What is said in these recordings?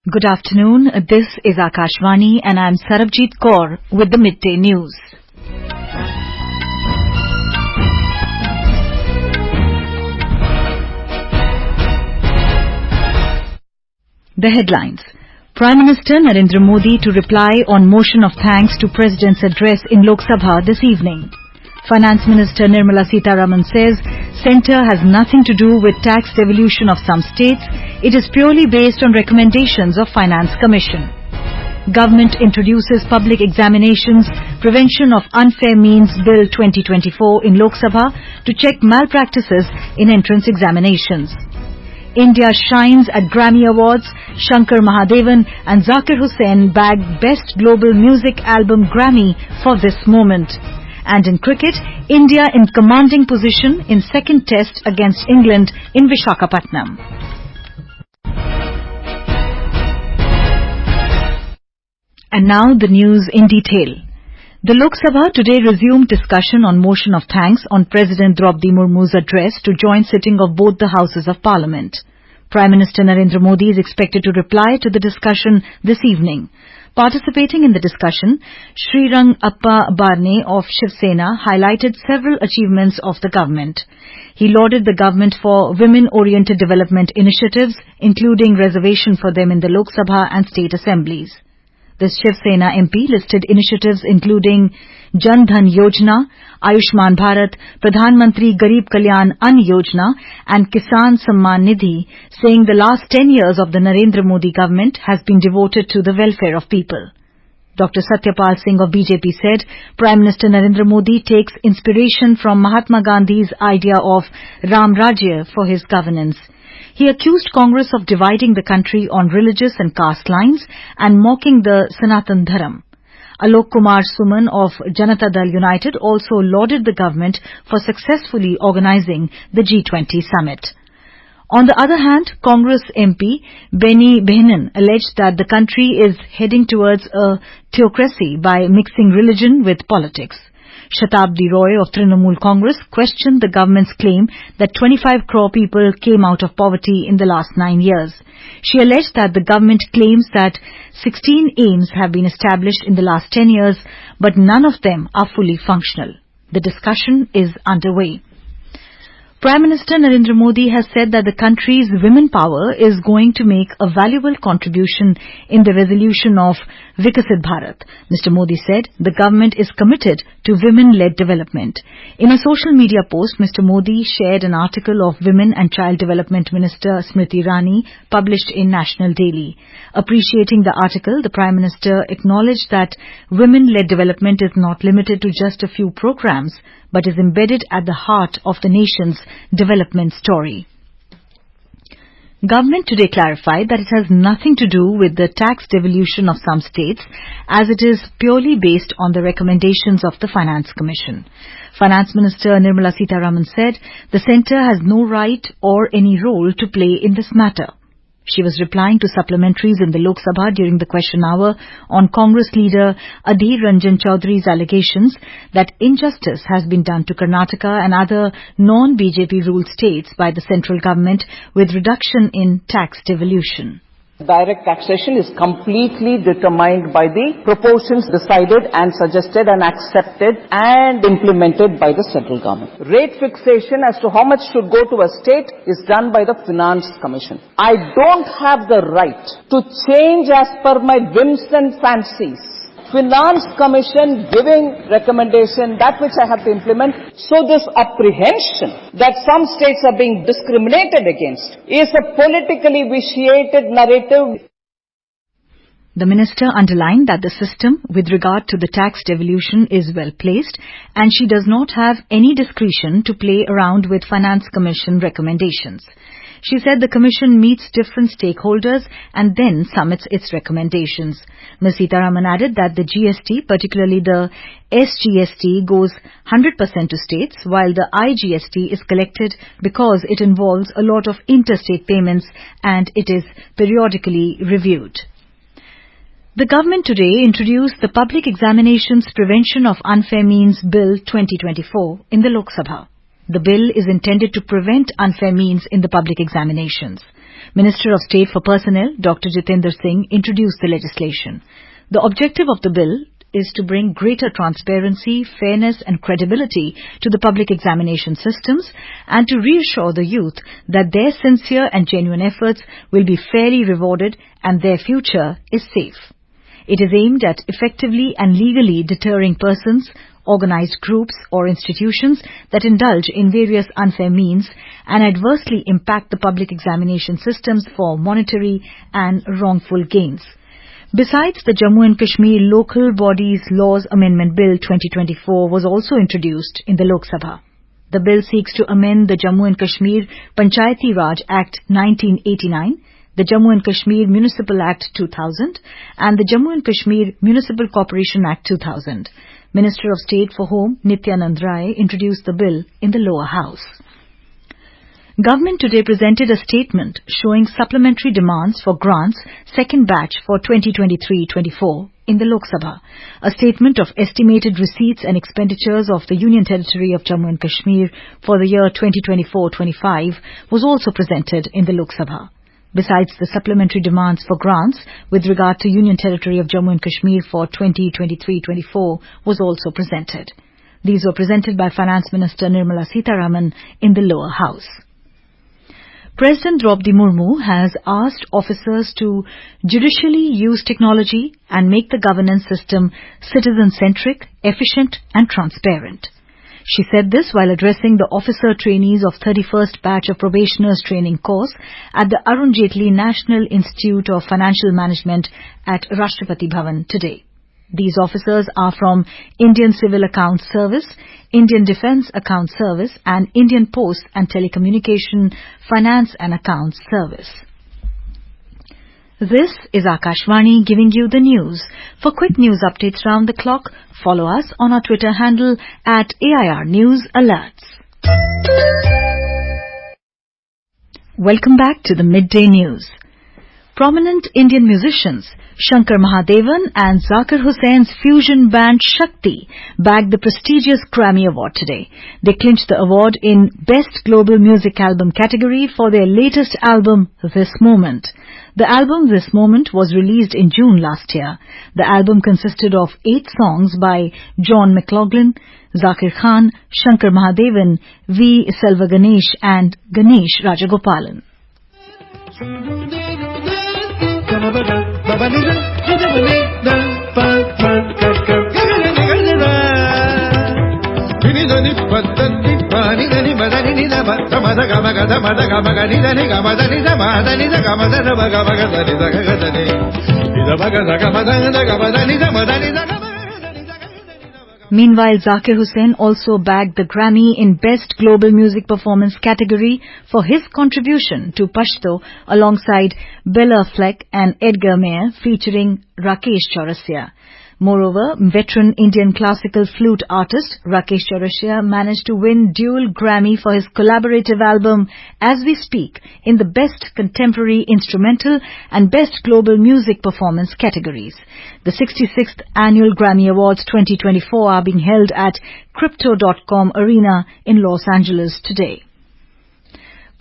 Good afternoon. This is Akashvani and I am Sarabjit Kaur with the midday news. The headlines. Prime Minister Narendra Modi to reply on motion of thanks to President's address in Lok Sabha this evening. Finance Minister Nirmala Sitharaman says Centre has nothing to do with tax devolution of some states. It is purely based on recommendations of Finance Commission. Government introduces Public Examinations Prevention of Unfair Means Bill 2024 in Lok Sabha to check malpractices in entrance examinations. India shines at Grammy Awards. Shankar, Mahadevan and Zakir Hussain bagged Best Global Music Album Grammy for this moment. And in cricket, India in commanding position in second test against England in Visakhapatnam. And now the news in detail. The Lok Sabha today resumed discussion on motion of thanks on President Draupadi Murmu's address to joint sitting of both the Houses of Parliament. Prime Minister Narendra Modi is expected to reply to the discussion this evening. Participating in the discussion, Srirang Appa Barne of Shiv Sena highlighted several achievements of the government. He lauded the government for women-oriented development initiatives, including reservation for them in the Lok Sabha and state assemblies. The Shiv Sena MP listed initiatives including Jan Dhan Yojana, Ayushman Bharat, Pradhan Mantri Garib Kalyan Ann Yojana and Kisan Samman Nidhi, saying the last 10 years of the Narendra Modi government has been devoted to the welfare of people. Dr. Satyapal Singh of BJP said Prime Minister Narendra Modi takes inspiration from Mahatma Gandhi's idea of Ram Rajya for his governance. He accused Congress of dividing the country on religious and caste lines and mocking the Sanatan Dharam. Alok Kumar Suman of Janata Dal United also lauded the government for successfully organizing the G20 summit. On the other hand, Congress MP Beni Behnan alleged that the country is heading towards a theocracy by mixing religion with politics. Shatabdi Roy of Trinamool Congress questioned the government's claim that 25 crore people came out of poverty in the last 9 years. She alleged that the government claims that 16 aims have been established in the last 10 years, but none of them are fully functional. The discussion is underway. Prime Minister Narendra Modi has said that the country's women power is going to make a valuable contribution in the resolution of Viksit Bharat. Mr. Modi said the government is committed to women-led development. In a social media post, Mr. Modi shared an article of Women and Child Development Minister Smriti Irani published in National Daily. Appreciating the article, the Prime Minister acknowledged that women-led development is not limited to just a few programs, but is embedded at the heart of the nation's development story. Government today clarified that it has nothing to do with the tax devolution of some states, as it is purely based on the recommendations of the Finance Commission. Finance Minister Nirmala Sitharaman said the centre has no right or any role to play in this matter. She was replying to supplementaries in the Lok Sabha during the question hour on Congress leader Adhir Ranjan Chaudhary's allegations that injustice has been done to Karnataka and other non-BJP ruled states by the central government with reduction in tax devolution. Direct taxation is completely determined by the proportions decided and suggested and accepted and implemented by the central government. Rate fixation as to how much should go to a state is done by the Finance Commission. I don't have the right to change as per my whims and fancies. Finance Commission giving recommendation, that which I have to implement. So this apprehension that some states are being discriminated against is a politically vitiated narrative. The minister underlined that the system with regard to the tax devolution is well placed and she does not have any discretion to play around with Finance Commission recommendations. She said the Commission meets different stakeholders and then submits its recommendations. Ms. Sitharaman added that the GST, particularly the SGST, goes 100% to states, while the IGST is collected because it involves a lot of interstate payments and it is periodically reviewed. The government today introduced the Public Examinations Prevention of Unfair Means Bill 2024 in the Lok Sabha. The bill is intended to prevent unfair means in the public examinations. Minister of State for Personnel, Dr. Jitendra Singh, introduced the legislation. The objective of the bill is to bring greater transparency, fairness and credibility to the public examination systems and to reassure the youth that their sincere and genuine efforts will be fairly rewarded and their future is safe. It is aimed at effectively and legally deterring persons, organized groups or institutions that indulge in various unfair means and adversely impact the public examination systems for monetary and wrongful gains. Besides, the Jammu and Kashmir Local Bodies Laws Amendment Bill 2024 was also introduced in the Lok Sabha. The bill seeks to amend the Jammu and Kashmir Panchayati Raj Act 1989, the Jammu and Kashmir Municipal Act 2000, and the Jammu and Kashmir Municipal Corporation Act 2000. Minister of State for Home, Nityanand Rai, introduced the bill in the lower house. Government today presented a statement showing supplementary demands for grants second batch for 2023-24 in the Lok Sabha. A statement of estimated receipts and expenditures of the Union Territory of Jammu and Kashmir for the year 2024-25 was also presented in the Lok Sabha. Besides, the supplementary demands for grants with regard to Union Territory of Jammu and Kashmir for 2023-24 was also presented. These were presented by Finance Minister Nirmala Sitharaman in the lower house. President Draupadi Murmu has asked officers to judicially use technology and make the governance system citizen-centric, efficient and transparent. She said this while addressing the officer trainees of 31st batch of probationers training course at the Arun Jaitley National Institute of Financial Management at Rashtrapati Bhavan today. These officers are from Indian Civil Accounts Service, Indian Defence Accounts Service and Indian Post and Telecommunication Finance and Accounts Service. This is Akashvani giving you the news. For quick news updates round the clock, follow us on our Twitter handle at AIR News Alerts. Welcome back to the Midday News. Prominent Indian musicians Shankar Mahadevan and Zakir Hussein's fusion band Shakti bagged the prestigious Grammy Award today. They clinched the award in Best Global Music Album category for their latest album, This Moment. The album This Moment was released in June last year. The album consisted of 8 songs by John McLaughlin, Zakir Khan, Shankar Mahadevan, V. Selva Ganesh and Ganesh Rajagopalan. Meanwhile, Zakir Hussain also bagged the Grammy in Best Global Music Performance category for his contribution to Pashto alongside Bella Fleck and Edgar Meyer featuring Rakesh Chaurasia. Moreover, veteran Indian classical flute artist Rakesh Chaurasia managed to win dual Grammy for his collaborative album As We Speak in the Best Contemporary Instrumental and Best Global Music Performance categories. The 66th Annual Grammy Awards 2024 are being held at Crypto.com Arena in Los Angeles today.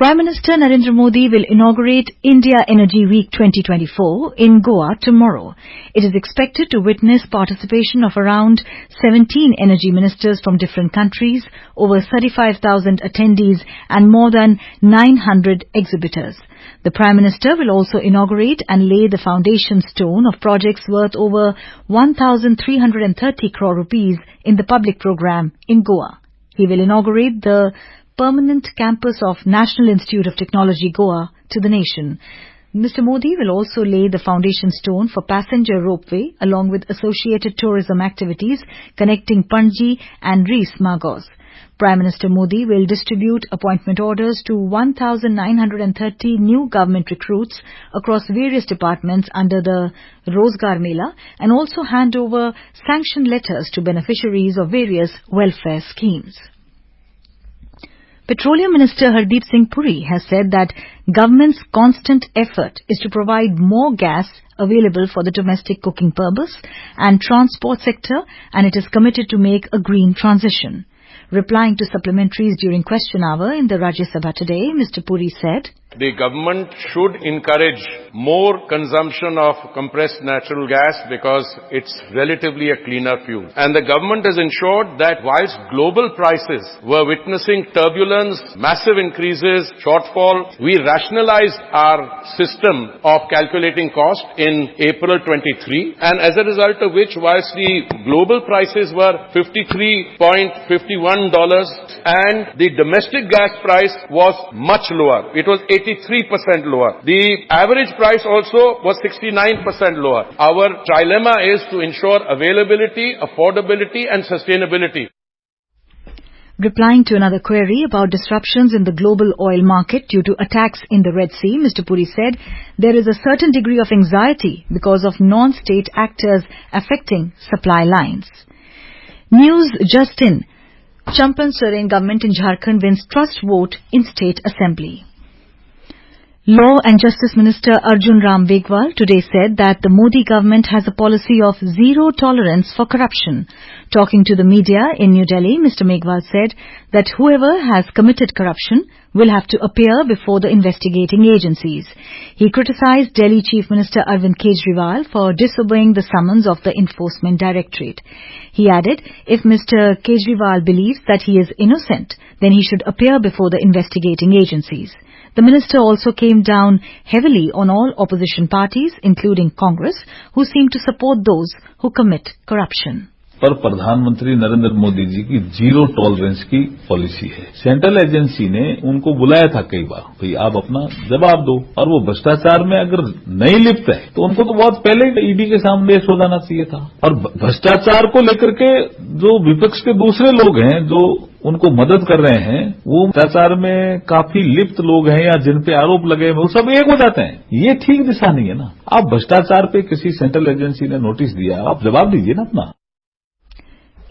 Prime Minister Narendra Modi will inaugurate India Energy Week 2024 in Goa tomorrow. It is expected to witness participation of around 17 energy ministers from different countries, over 35,000 attendees and more than 900 exhibitors. The Prime Minister will also inaugurate and lay the foundation stone of projects worth over 1,330 crore rupees in the public program in Goa. He will inaugurate the permanent campus of National Institute of Technology, Goa, to the nation. Mr. Modi will also lay the foundation stone for passenger ropeway along with associated tourism activities connecting Panji and Rees Magos. Prime Minister Modi will distribute appointment orders to 1,930 new government recruits across various departments under the Rozgar Mela and also hand over sanction letters to beneficiaries of various welfare schemes. Petroleum Minister Hardeep Singh Puri has said that government's constant effort is to provide more gas available for the domestic cooking purpose and transport sector, and it is committed to make a green transition. Replying to supplementaries during question hour in the Rajya Sabha today, Mr. Puri said, The government should encourage more consumption of compressed natural gas because it's relatively a cleaner fuel. And the government has ensured that whilst global prices were witnessing turbulence, massive increases, shortfall, we rationalized our system of calculating cost in April 23, and as a result of which, whilst the global prices were $53.51 and the domestic gas price was much lower. It was 83% lower. The average price also was 69% lower. Our trilemma is to ensure availability, affordability and sustainability. Replying to another query about disruptions in the global oil market due to attacks in the Red Sea, Mr. Puri said there is a certain degree of anxiety because of non-state actors affecting supply lines. News just in. Champan Soren government in Jharkhand wins trust vote in State Assembly. Law and Justice Minister Arjun Ram Meghwal today said that the Modi government has a policy of zero tolerance for corruption. Talking to the media in New Delhi, Mr. Meghwal said that whoever has committed corruption will have to appear before the investigating agencies. He criticized Delhi Chief Minister Arvind Kejriwal for disobeying the summons of the Enforcement Directorate. He added, if Mr. Kejriwal believes that he is innocent, then he should appear before the investigating agencies. The minister also came down heavily on all opposition parties, including Congress, who seem to support those who commit corruption. पर प्रधानमंत्री नरेंद्र मोदी जी की zero tolerance की policy है। Central agency ने उनको बुलाया था कई बार, भाई आप अपना जवाब दो, और वो भ्रष्टाचार में अगर नहीं लिप्त है तो उनको तो बहुत पहले ईडी के सामने हो जाना चाहिए था। और भ्रष्टाचार को लेकर के जो विपक्ष के दूसरे लोग हैं जो उनको मदद कर रहे हैं, वो भ्रष्टाचार में काफी लिप्त लोग हैं या जिन पे आरोप लगे हैं, वो सब एक हो जाते हैं। ये ठीक दिशा नहीं है ना। आप भ्रष्टाचार पे किसी सेंट्रल एजेंसी ने नोटिस दिया, आप जवाब दीजिए ना अपना।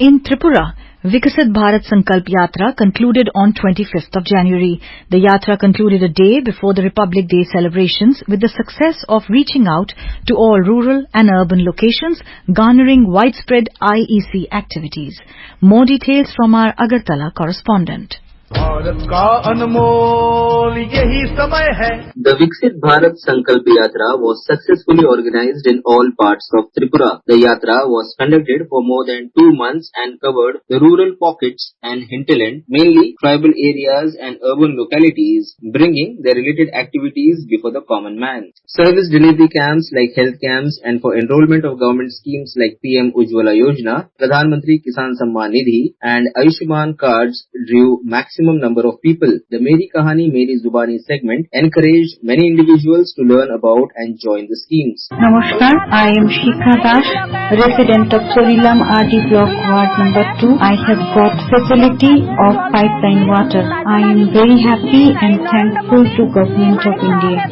In Tripura, Vikasit Bharat Sankalp Yatra concluded on 25th of January. The Yatra concluded a day before the Republic Day celebrations with the success of reaching out to all rural and urban locations, garnering widespread IEC activities. More details from our Agartala correspondent. Bharat का अनमोल यही समय है. The Viksit Bharat Sankalp Yatra was successfully organized in all parts of Tripura. The Yatra was conducted for more than 2 months and covered the rural pockets and hinterland, mainly tribal areas and urban localities, bringing the related activities before the common man. Service delivery camps like health camps and for enrollment of government schemes like PM Ujjwala Yojana, Pradhan Mantri Kisan Samman Nidhi and Ayushman cards drew maximum number of people. The Meri Kahani Meri Zubani segment encouraged many individuals to learn about and join the schemes. Namaskar, I am Shikha Das, resident of Sorilam RD Block Ward number 2. I have got facility of pipeline water. I am very happy and thankful to Government of India.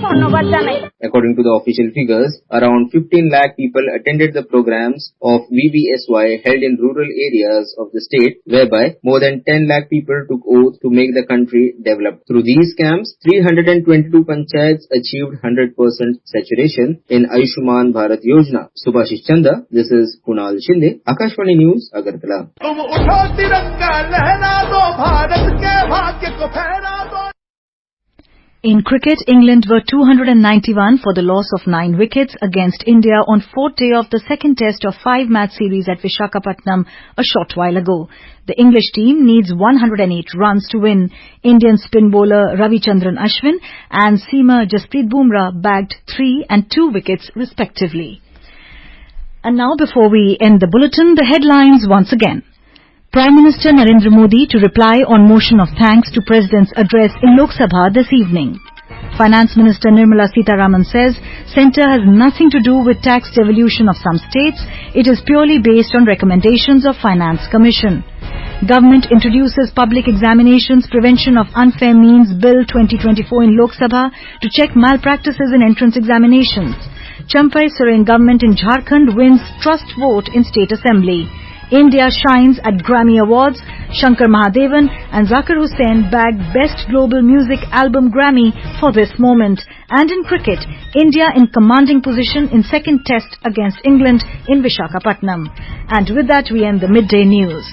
According to the official figures, around 15 lakh people attended the programs of VVSY held in rural areas of the state, whereby more than 10 lakh people took oath to make the country develop. Through these camps, 322 panchayats achieved 100% saturation in Ayushman Bharat Yojana. Subhashish Chanda, this is Kunal Shinde, Akashvani News, Agartala. In cricket, England were 291 for the loss of 9 wickets against India on 4th day of the second test of 5-match series at Visakhapatnam a short while ago. The English team needs 108 runs to win. Indian spin bowler Ravichandran Ashwin and seamer Jasprit Bumrah bagged 3 and 2 wickets respectively. And now, before we end the bulletin, the headlines once again. Prime Minister Narendra Modi to reply on motion of thanks to President's address in Lok Sabha this evening. Finance Minister Nirmala Sitharaman says Centre has nothing to do with tax devolution of some states. It is purely based on recommendations of Finance Commission. Government introduces Public Examinations Prevention of Unfair Means Bill 2024 in Lok Sabha to check malpractices in entrance examinations. Champai Soren government in Jharkhand wins trust vote in State Assembly. India shines at Grammy Awards. Shankar Mahadevan and Zakir Hussain bagged Best Global Music Album Grammy for this moment. And in cricket, India in commanding position in second test against England in Visakhapatnam. And with that, we end the midday news.